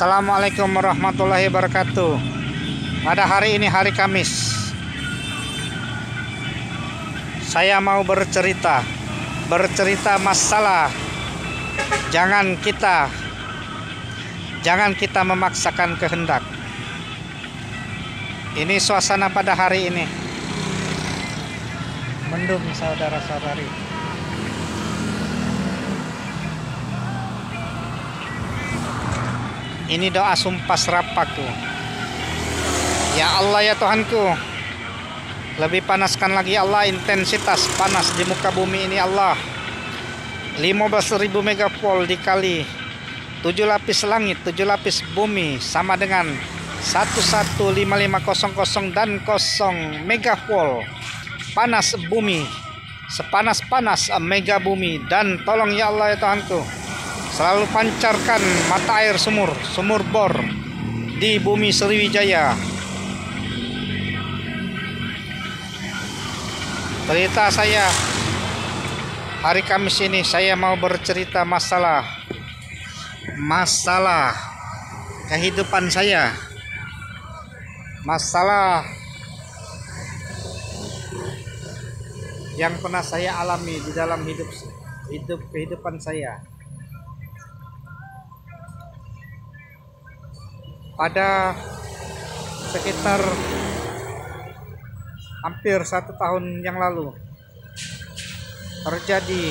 Assalamualaikum warahmatullahi wabarakatuh. Pada hari ini hari Kamis, saya mau bercerita masalah jangan kita memaksakan kehendak. Ini suasana pada hari ini. Mendung saudara-saudari. Ini doa sumpah serapahku. Ya Allah ya Tuhanku, lebih panaskan lagi Allah intensitas panas di muka bumi ini Allah. 15.000 megavolt dikali 7 lapis langit, 7 lapis bumi sama dengan 115500 dan 0 megavolt. Panas bumi, sepanas-panas mega bumi. Dan tolong ya Allah ya Tuhanku, selalu pancarkan mata air sumur bor di bumi Sriwijaya. Cerita saya hari Kamis ini, saya mau bercerita masalah kehidupan saya, masalah yang pernah saya alami di dalam kehidupan saya. Pada sekitar hampir 1 tahun yang lalu terjadi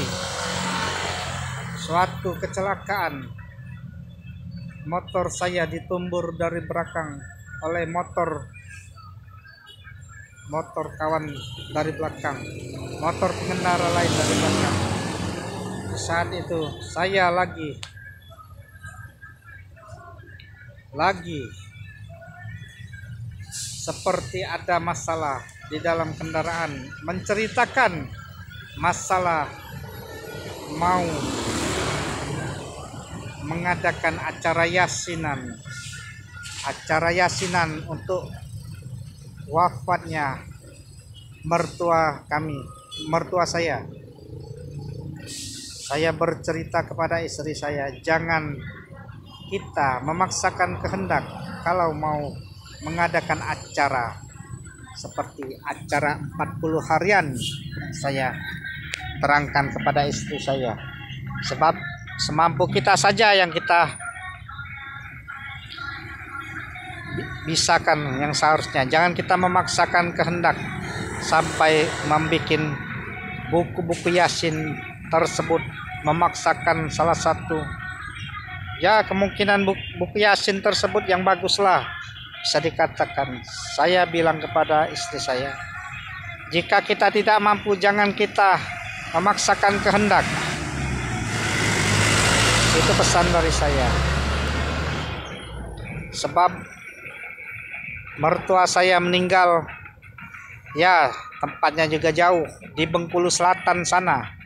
suatu kecelakaan. Motor saya ditumbur dari belakang oleh motor kawan dari belakang, motor pengendara lain dari belakang. Saat itu saya lagi seperti ada masalah di dalam kendaraan, menceritakan masalah mau mengadakan acara yasinan untuk wafatnya mertua saya. Saya bercerita kepada istri saya, jangan kita memaksakan kehendak kalau mau mengadakan acara seperti acara 40 harian. Saya terangkan kepada istri saya, sebab semampu kita saja yang kita bisakan, yang seharusnya. Jangan kita memaksakan kehendak sampai membuat buku-buku yasin tersebut, memaksakan salah satu. Ya, kemungkinan buku yasin tersebut yang baguslah, bisa dikatakan. Saya bilang kepada istri saya, jika kita tidak mampu, jangan kita memaksakan kehendak. Itu pesan dari saya. Sebab mertua saya meninggal, ya tempatnya juga jauh di Bengkulu Selatan sana.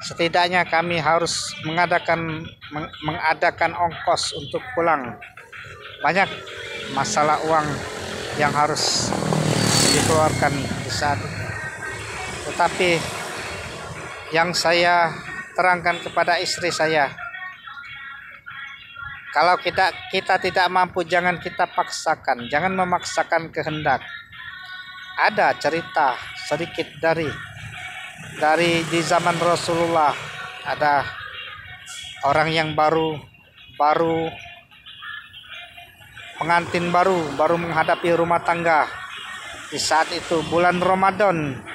Setidaknya kami harus mengadakan ongkos untuk pulang. Banyak masalah uang yang harus dikeluarkan di saat itu. Tetapi yang saya terangkan kepada istri saya, kalau kita tidak mampu, jangan kita paksakan, jangan memaksakan kehendak. Ada cerita sedikit dari di zaman Rasulullah. Ada orang yang baru pengantin baru menghadapi rumah tangga. Di saat itu bulan Ramadan,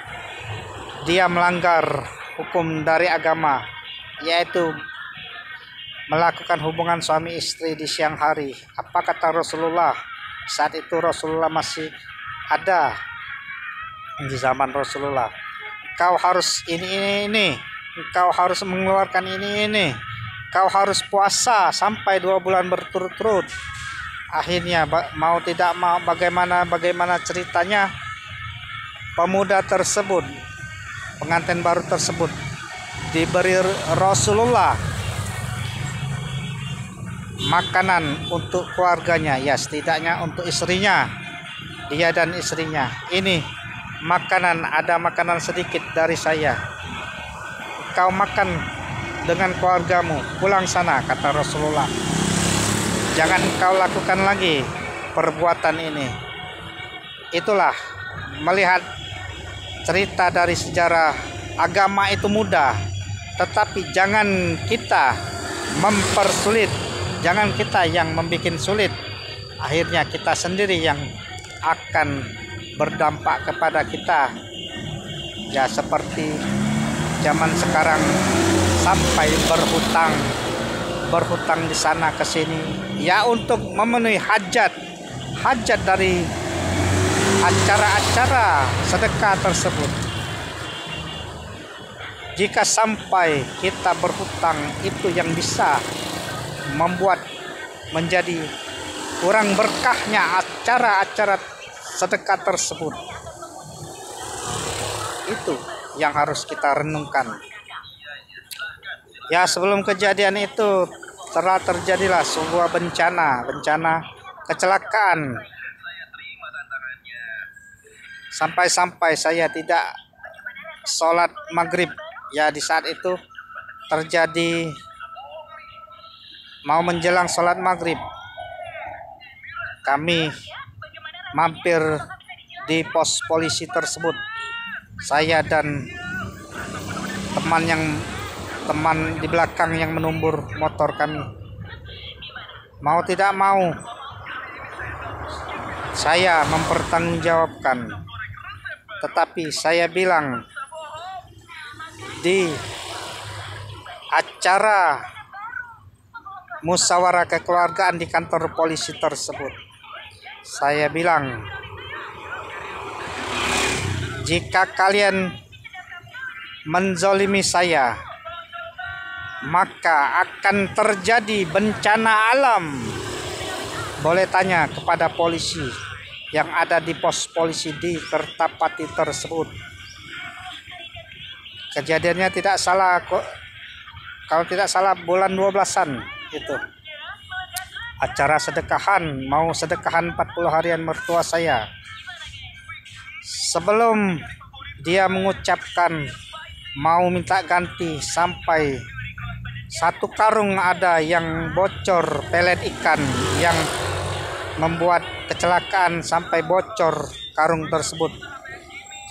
dia melanggar hukum dari agama, yaitu melakukan hubungan suami istri di siang hari. Apa kata Rasulullah? Saat itu Rasulullah masih ada di zaman Rasulullah. Kau harus ini, kau harus mengeluarkan ini, kau harus puasa sampai 2 bulan berturut-turut. Akhirnya mau tidak mau, bagaimana ceritanya, pemuda tersebut, pengantin baru tersebut, diberi Rasulullah makanan untuk keluarganya, ya setidaknya untuk istrinya, dia dan istrinya. Ini ada makanan sedikit dari saya, kau makan dengan keluargamu, pulang sana, kata Rasulullah. jangan kau lakukan lagi perbuatan ini. Itulah melihat cerita dari sejarah agama itu mudah, tetapi jangan kita mempersulit, jangan kita yang membuat sulit. Akhirnya kita sendiri yang akan berdampak kepada kita. Ya seperti zaman sekarang sampai berhutang di sana ke sini ya untuk memenuhi hajat dari acara-acara sedekah tersebut. Jika sampai kita berhutang, itu yang bisa membuat menjadi kurang berkahnya acara-acara sedekah tersebut. Itu yang harus kita renungkan. Ya, sebelum kejadian itu telah terjadilah sebuah bencana kecelakaan. Sampai-sampai saya tidak sholat maghrib. Ya, di saat itu terjadi mau menjelang sholat maghrib, kami mampir di pos polisi tersebut. Saya dan teman di belakang yang menumbur motor kami. Mau tidak mau, saya mempertanggungjawabkan. Tetapi saya bilang di acara musyawarah kekeluargaan di kantor polisi tersebut, saya bilang, jika kalian menzolimi saya, maka akan terjadi bencana alam. Boleh tanya kepada polisi yang ada di pos polisi di Kertapati tersebut. Kejadiannya tidak salah, kalau tidak salah bulan 12-an itu. Acara sedekahan, mau sedekahan 40 harian mertua saya. Sebelum dia mengucapkan mau minta ganti, sampai 1 karung ada yang bocor pelet ikan yang membuat kecelakaan sampai bocor karung tersebut.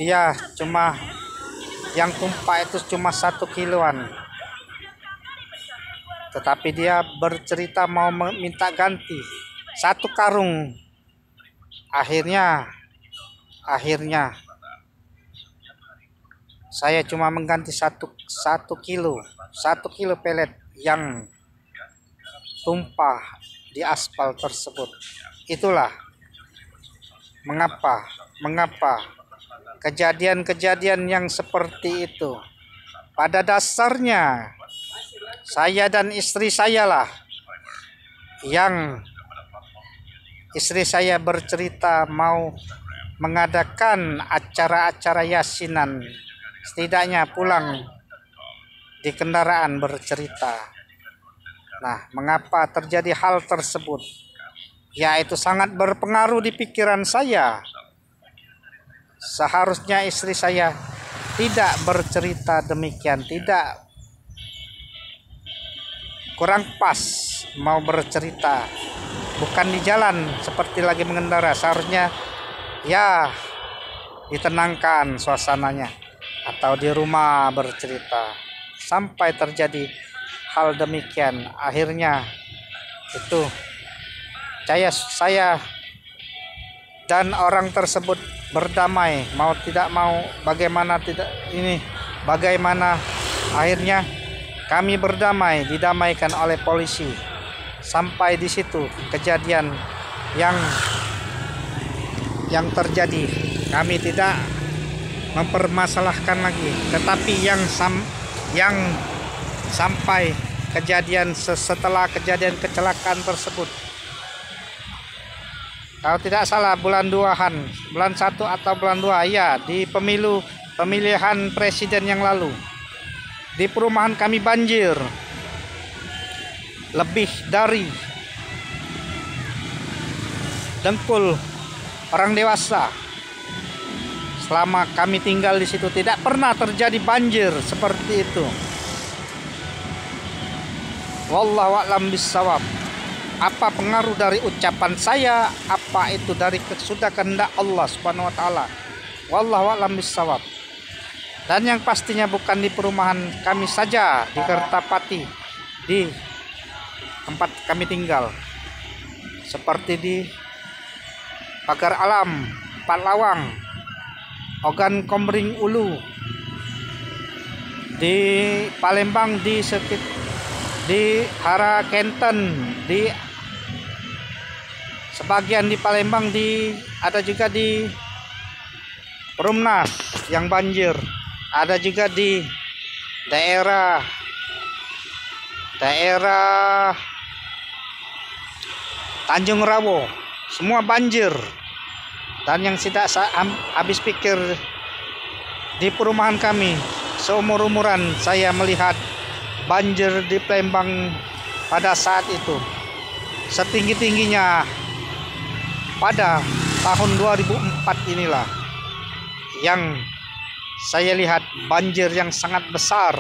Dia cuma yang tumpah itu cuma 1 kiloan. Tetapi dia bercerita mau minta ganti 1 karung. Akhirnya saya cuma mengganti 1 kilo pelet yang tumpah di aspal tersebut. Itulah mengapa kejadian-kejadian yang seperti itu pada dasarnya saya dan istri saya lah yang istri saya bercerita mau mengadakan acara-acara yasinan, setidaknya pulang di kendaraan bercerita. Nah, mengapa terjadi hal tersebut? Ya, itu sangat berpengaruh di pikiran saya. Seharusnya istri saya tidak bercerita demikian, tidak, kurang pas mau bercerita. Bukan di jalan seperti lagi mengendara, seharusnya ya ditenangkan suasananya atau di rumah bercerita. Sampai terjadi hal demikian, akhirnya itu saya dan orang tersebut berdamai, mau tidak mau, bagaimana akhirnya kami berdamai, didamaikan oleh polisi. Sampai di situ kejadian yang terjadi, kami tidak mempermasalahkan lagi. Tetapi yang sampai kejadian setelah kejadian kecelakaan tersebut, kalau tidak salah bulan 1 atau bulan 2 ya, di pemilihan presiden yang lalu, di perumahan kami banjir lebih dari dengkul orang dewasa. Selama kami tinggal di situ tidak pernah terjadi banjir seperti itu. Wallahu a'lam bishawab. apa pengaruh dari ucapan saya, apa itu dari sudah kehendak Allah Subhanahu wa taala. Wallahu a'lam bishawab. Dan yang pastinya bukan di perumahan kami saja di Kertapati, di tempat kami tinggal, seperti di Pagar Alam, Patlawang, Ogan Komering Ulu, di Palembang, di Hara Kenten, di sebagian di Palembang, ada juga di Perumnas yang banjir, ada juga di daerah Tanjung Rawo, semua banjir. Dan yang tidak habis pikir, di perumahan kami seumur-umuran saya melihat banjir di Palembang pada saat itu setinggi-tingginya pada tahun 2004 inilah yang saya lihat banjir yang sangat besar.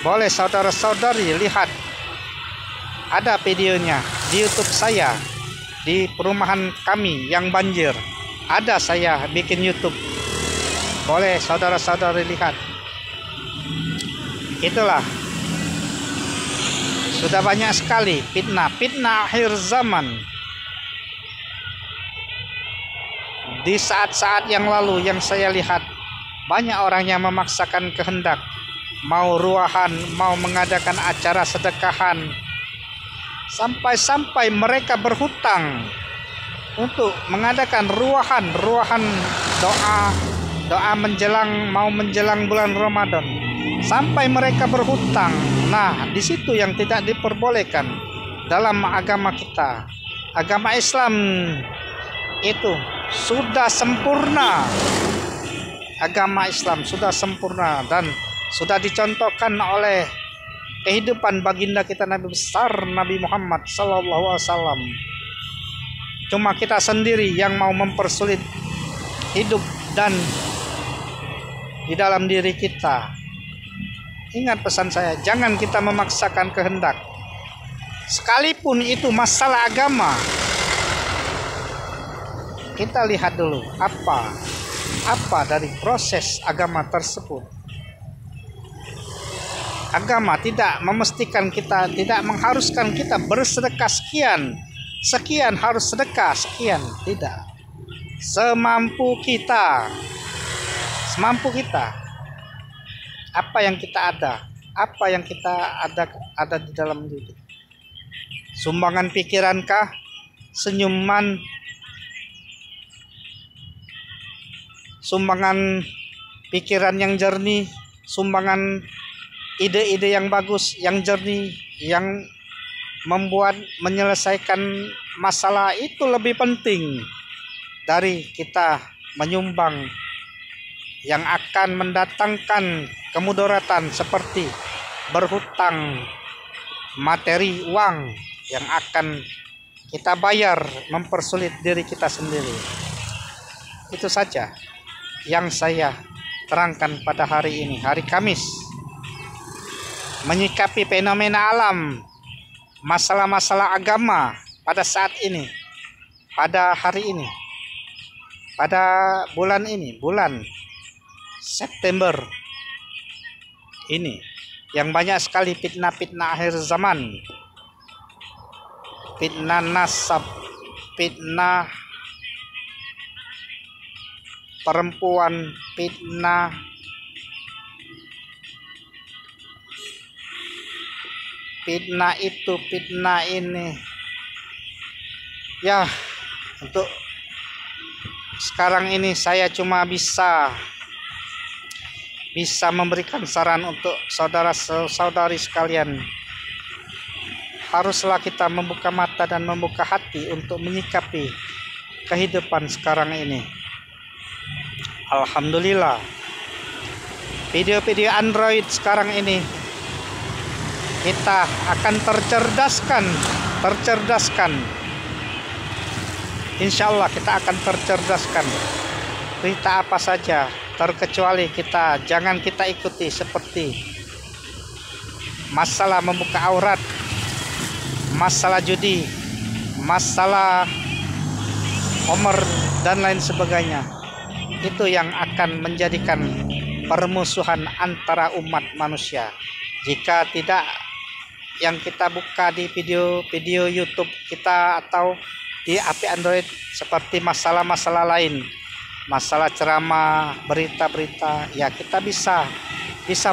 Boleh saudara-saudari lihat, ada videonya di YouTube saya, di perumahan kami yang banjir. Ada saya bikin YouTube, boleh saudara-saudari lihat. Itulah, sudah banyak sekali fitnah akhir zaman. Di saat-saat yang lalu yang saya lihat, banyak orang yang memaksakan kehendak, mau ruahan, mau mengadakan acara sedekahan, sampai-sampai mereka berhutang untuk mengadakan ruahan doa menjelang bulan Ramadan, sampai mereka berhutang. Nah, di situ yang tidak diperbolehkan dalam agama kita. Agama Islam itu sudah sempurna. Agama Islam sudah sempurna dan sudah dicontohkan oleh kehidupan baginda kita Nabi besar Nabi Muhammad SAW. Cuma kita sendiri yang mau mempersulit hidup dan di dalam diri kita. Ingat pesan saya, jangan kita memaksakan kehendak, sekalipun itu masalah agama. Kita lihat dulu apa dari proses agama tersebut. Agama tidak memestikan kita, tidak mengharuskan kita bersedekah sekian harus sedekah sekian, tidak. Semampu kita. Apa yang kita ada di dalam diri. Sumbangan pikirankah, senyuman, sumbangan pikiran yang jernih, sumbangan ide-ide yang bagus, yang jernih, yang membuat menyelesaikan masalah itu lebih penting dari kita menyumbang yang akan mendatangkan kemudaratan seperti berhutang materi, uang yang akan kita bayar, mempersulit diri kita sendiri. Itu saja yang saya terangkan pada hari ini, hari Kamis, menyikapi fenomena alam, masalah-masalah agama pada saat ini, pada hari ini, pada bulan ini, bulan September ini, yang banyak sekali fitnah akhir zaman, fitnah nasab, fitnah perempuan, fitnah itu, fitnah ini. Ya, untuk sekarang ini saya cuma bisa memberikan saran untuk saudara-saudari sekalian. Haruslah kita membuka mata dan membuka hati untuk menyikapi kehidupan sekarang ini. Alhamdulillah, video-video Android sekarang ini kita akan tercerdaskan. Insya Allah kita akan tercerdaskan. Berita apa saja, terkecuali jangan kita ikuti seperti masalah membuka aurat, masalah judi, masalah Homer dan lain sebagainya. Itu yang akan menjadikan permusuhan antara umat manusia. Jika tidak, yang kita buka di video YouTube kita atau di HP Android seperti masalah-masalah lain, masalah ceramah, berita-berita, ya kita bisa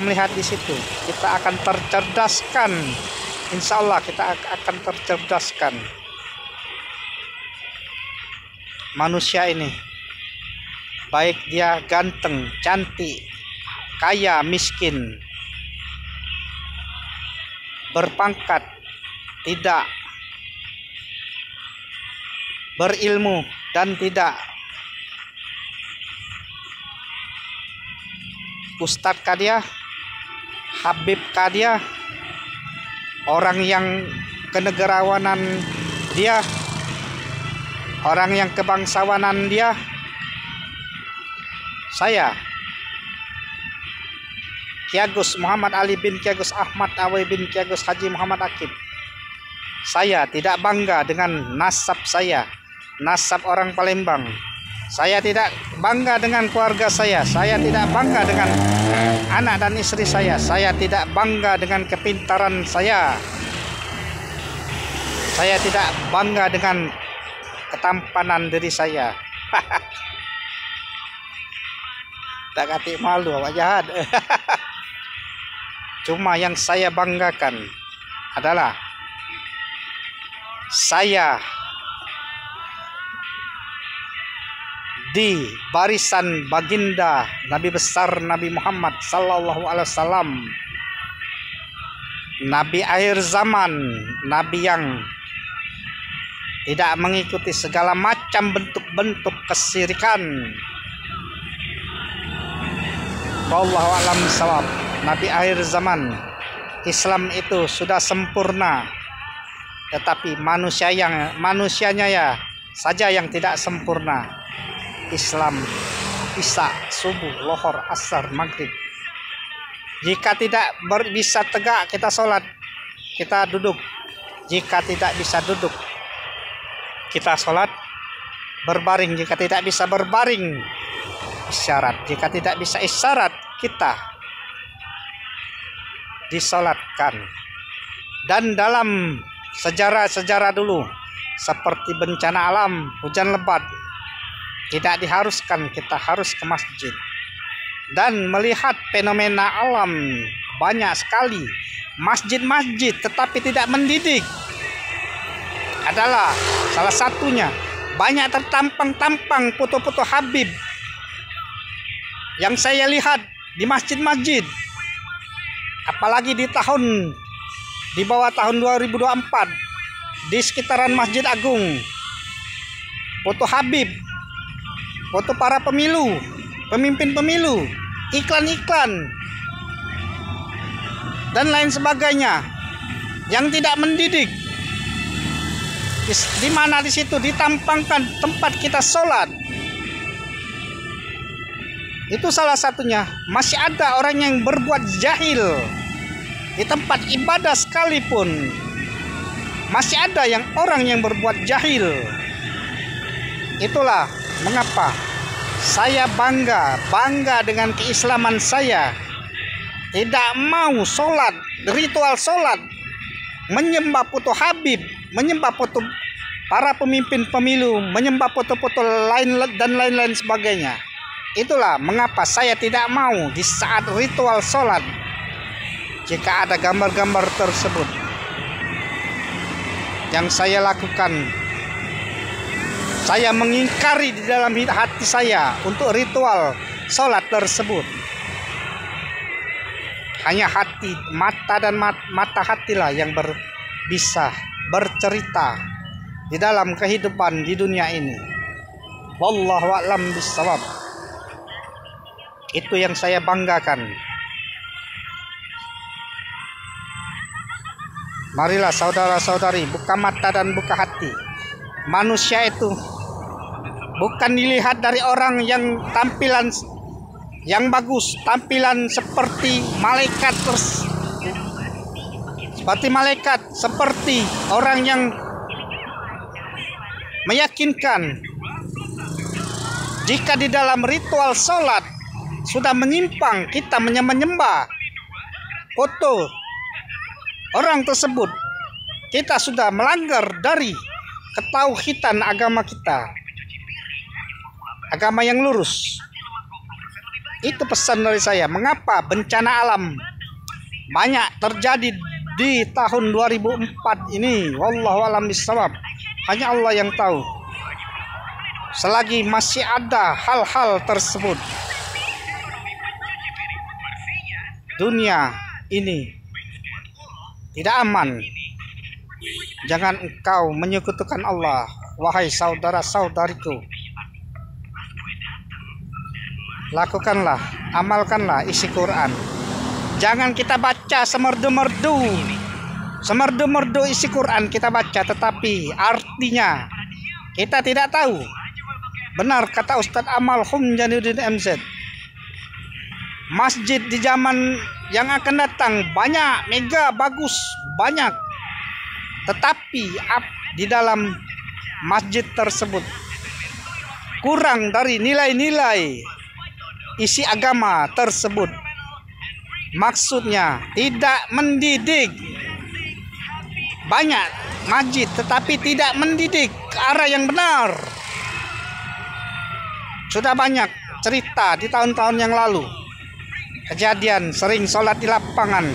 melihat di situ. Kita akan tercerdaskan, insya Allah kita akan tercerdaskan manusia ini, baik dia ganteng, cantik, kaya, miskin, berpangkat, tidak, berilmu dan tidak, ustadz kah dia, habib kah dia, orang yang kenegarawanan dia, orang yang kebangsawanan dia. Saya Ki Agus Muhammad Ali bin Ki Agus Ahmad Awe bin Ki Agus Haji Muhammad Akib, saya tidak bangga dengan nasab saya, nasab orang Palembang. Saya tidak bangga dengan keluarga saya tidak bangga dengan anak dan istri saya tidak bangga dengan kepintaran saya tidak bangga dengan ketampanan diri saya. Tak kati malu awak jahat. Cuma yang saya banggakan adalah saya di barisan baginda Nabi besar Nabi Muhammad sallallahu alaihi wasallam, Nabi akhir zaman, Nabi yang tidak mengikuti segala macam bentuk-bentuk kesyirikan. Wallahu a'lam bishawab. Nabi akhir zaman, Islam itu sudah sempurna, tetapi manusianya ya saja yang tidak sempurna. Islam Isya, subuh, lohor, asar, maghrib. Jika tidak bisa tegak kita sholat, kita duduk. Jika tidak bisa duduk, kita sholat berbaring. Jika tidak bisa berbaring, isyarat. Jika tidak bisa isyarat, kita disolatkan. Dan dalam sejarah dulu, seperti bencana alam, hujan lebat, tidak diharuskan kita harus ke masjid. Dan melihat fenomena alam, banyak sekali masjid-masjid tetapi tidak mendidik adalah salah satunya. Banyak tertampang-tampang foto-foto Habib yang saya lihat di masjid-masjid, apalagi di bawah tahun 2024 di sekitaran Masjid Agung. Foto Habib, foto para pemimpin pemilu, iklan-iklan dan lain sebagainya yang tidak mendidik. Di mana di situ ditampangkan tempat kita sholat. Itu salah satunya. Masih ada orang yang berbuat jahil di tempat ibadah sekalipun. Masih ada orang yang berbuat jahil. Itulah mengapa saya bangga dengan keislaman saya. Tidak mau sholat, ritual sholat, menyembah foto Habib, menyembah foto para pemimpin pemilu, menyembah foto-foto lain dan lain-lain sebagainya. Itulah mengapa saya tidak mau di saat ritual sholat, jika ada gambar-gambar tersebut, yang saya lakukan, saya mengingkari di dalam hati saya untuk ritual sholat tersebut. Hanya hati, mata hatilah yang bisa bercerita di dalam kehidupan di dunia ini. Wallahu a'lam bishawab. Itu yang saya banggakan. Marilah saudara-saudari, buka mata dan buka hati. Manusia itu bukan dilihat dari orang yang tampilan yang bagus, tampilan seperti malaikat seperti malaikat, seperti orang yang meyakinkan jika di dalam ritual sholat sudah menyimpang, kita menyembah foto orang tersebut, kita sudah melanggar dari ketauhidan agama kita, agama yang lurus. Itu pesan dari saya. Mengapa bencana alam banyak terjadi di tahun 2004 ini? Wallahu a'lam bishawab. Hanya Allah yang tahu. Selagi masih ada hal-hal tersebut, dunia ini tidak aman. Jangan engkau menyekutukan Allah, wahai saudara-saudariku. Lakukanlah, amalkanlah isi Quran. Jangan kita baca semerdu-merdu isi Quran kita baca, tetapi artinya kita tidak tahu. Benar kata Ustadz Amal Hum Jainuddin MZ, masjid di zaman yang akan datang banyak, mega, bagus, banyak. Tetapi di dalam masjid tersebut kurang dari nilai-nilai isi agama tersebut. Maksudnya tidak mendidik. Banyak masjid tetapi tidak mendidik ke arah yang benar. Sudah banyak cerita di tahun-tahun yang lalu, kejadian sering sholat di lapangan,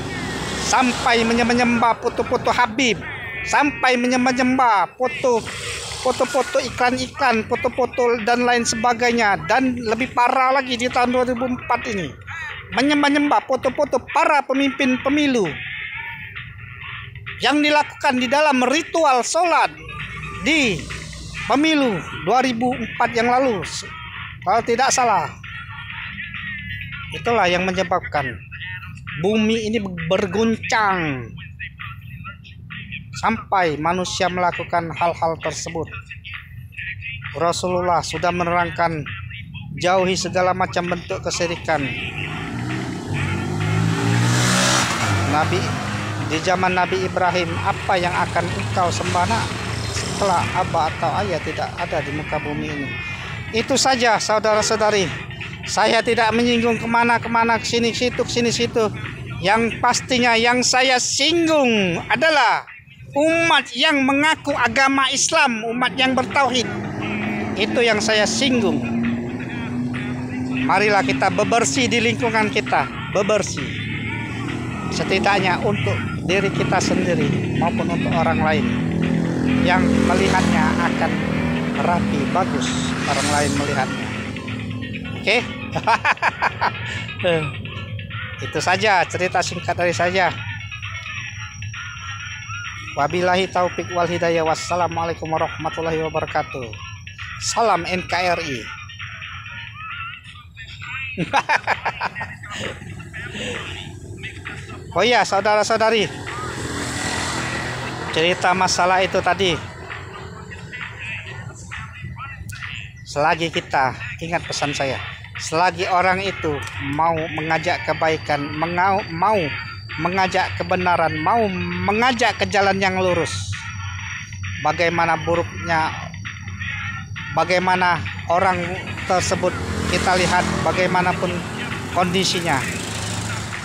sampai menyembah foto-foto Habib, sampai menyembah foto-foto iklan-iklan, foto-foto dan lain sebagainya. Dan lebih parah lagi di tahun 2004 ini, menyembah foto-foto para pemimpin pemilu yang dilakukan di dalam ritual sholat di pemilu 2004 yang lalu, kalau tidak salah. Itulah yang menyebabkan bumi ini berguncang sampai manusia melakukan hal-hal tersebut. Rasulullah sudah menerangkan, jauhi segala macam bentuk kesyirikan. Di zaman Nabi Ibrahim, apa yang akan engkau sembah setelah abah atau ayah tidak ada di muka bumi ini? Itu saja saudara-saudari. Saya tidak menyinggung kemana-kemana, sini situ. Yang pastinya yang saya singgung adalah umat yang mengaku agama Islam, umat yang bertauhid. Itu yang saya singgung. Marilah kita bebersih di lingkungan kita, bebersih. Setidaknya untuk diri kita sendiri maupun untuk orang lain yang melihatnya akan rapi, bagus orang lain melihatnya. Oke? Itu saja cerita singkat dari saya. Wabillahi taufik wal hidayah. Wassalamualaikum warahmatullahi wabarakatuh. Salam NKRI. Oh iya, saudara-saudari, cerita masalah itu tadi. Selagi kita, ingat pesan saya, selagi orang itu mau mengajak kebaikan, mau mengajak kebenaran, mau mengajak ke jalan yang lurus, bagaimana buruknya, bagaimana orang tersebut kita lihat, bagaimanapun kondisinya,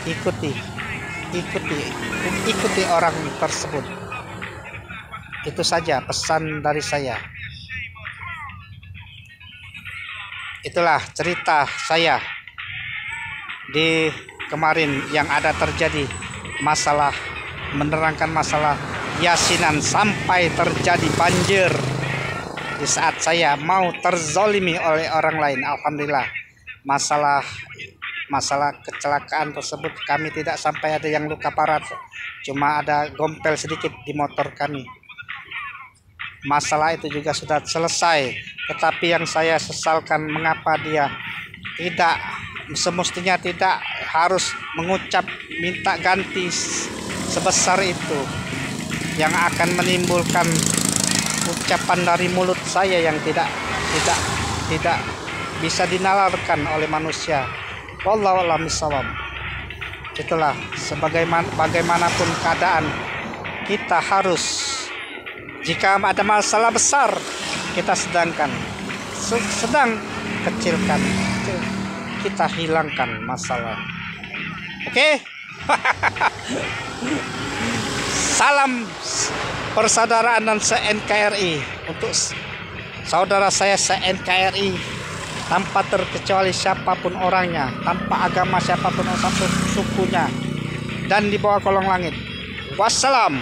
ikuti orang tersebut. Itu saja pesan dari saya. Itulah cerita saya di kemarin yang ada terjadi masalah, menerangkan masalah yasinan sampai terjadi banjir di saat saya mau terzolimi oleh orang lain. Alhamdulillah, masalah kecelakaan tersebut kami tidak sampai ada yang luka parah, cuma ada gompel sedikit di motor kami. Masalah itu juga sudah selesai, tetapi yang saya sesalkan, mengapa dia tidak, semestinya tidak harus mengucap minta ganti sebesar itu, yang akan menimbulkan ucapan dari mulut saya yang tidak bisa dinalarkan oleh manusia. Wallahu a'lam bishawab. Itulah bagaimanapun keadaan, kita harus, jika ada masalah besar kita sedang kecilkan, kita hilangkan masalah. Oke? Salam persaudaraan dan se-NKRI untuk saudara saya se-NKRI, tanpa terkecuali siapapun orangnya, tanpa agama siapapun, satu sukunya, dan di bawah kolong langit. Wassalam.